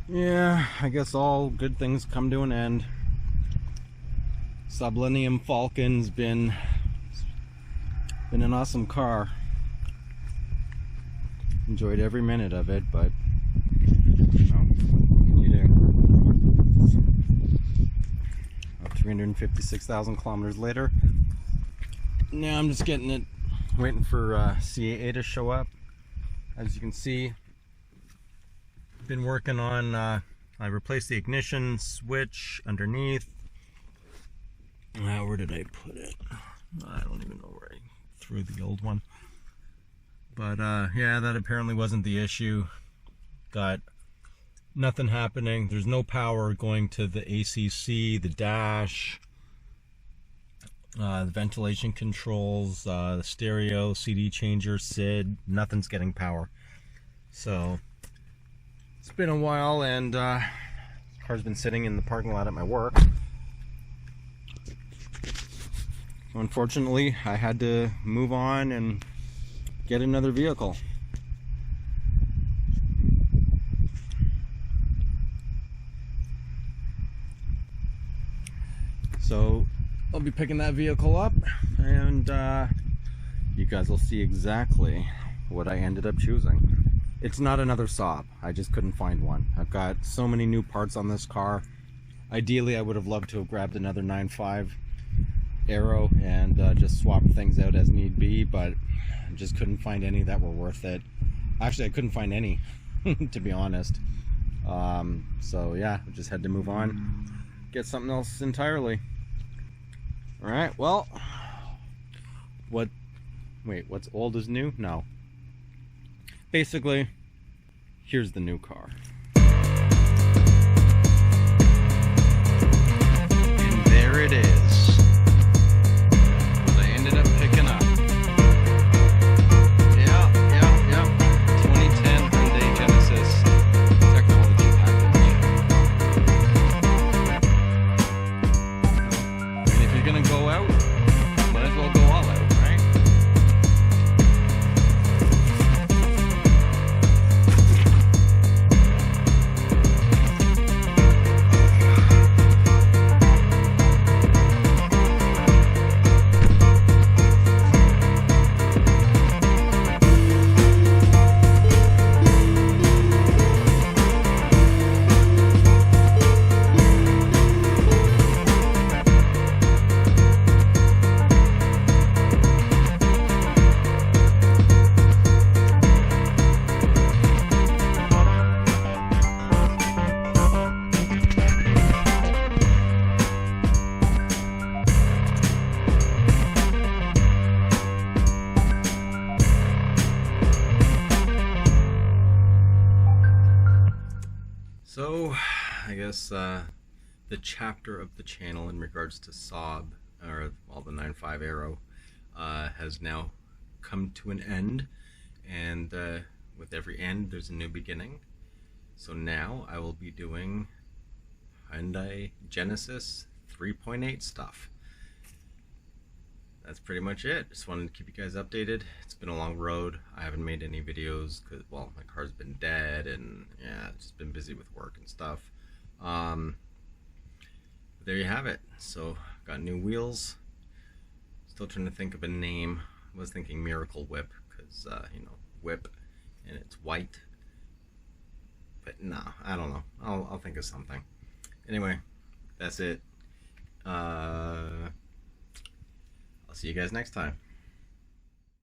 Yeah, I guess all good things come to an end. Saabllennium Falcon's been an awesome car. Enjoyed every minute of it, but you know, what can you do? 356,000 kilometers later. Now I'm just getting it, waiting for CAA to show up. As you can see, been working on, I replaced the ignition switch underneath. Where did I put it? I don't even know where I threw the old one. But yeah, that apparently wasn't the issue. Got nothing happening. There's no power going to the ACC, the dash, the ventilation controls, the stereo, CD changer, SID. Nothing's getting power. So it's been a while, and car's been sitting in the parking lot at my work. Unfortunately, I had to move on and get another vehicle. So I'll be picking that vehicle up, and you guys will see exactly what I ended up choosing. It's not another Saab. I just couldn't find one. I've got so many new parts on this car. Ideally, I would have loved to have grabbed another 9.5 Aero and just swap things out as need be, but I just couldn't find any that were worth it. Actually, I couldn't find any, to be honest. So yeah, I just had to move on, get something else entirely. All right, well, what's old is new? No. Basically, here's the new car. And there it is. So, I guess the chapter of the channel in regards to Saab, or all the 9.5 Aero, has now come to an end, and with every end there's a new beginning. So now I will be doing Hyundai Genesis 3.8 stuff. That's pretty much it. Just wanted to keep you guys updated. It's been a long road. I haven't made any videos because, well, my car's been dead, and yeah, it's just been busy with work and stuff. There you have it. So got new wheels. Still trying to think of a name. I was thinking Miracle Whip because you know, whip, and it's white. But no, I don't know. I'll think of something. Anyway, that's it. I'll see you guys next time.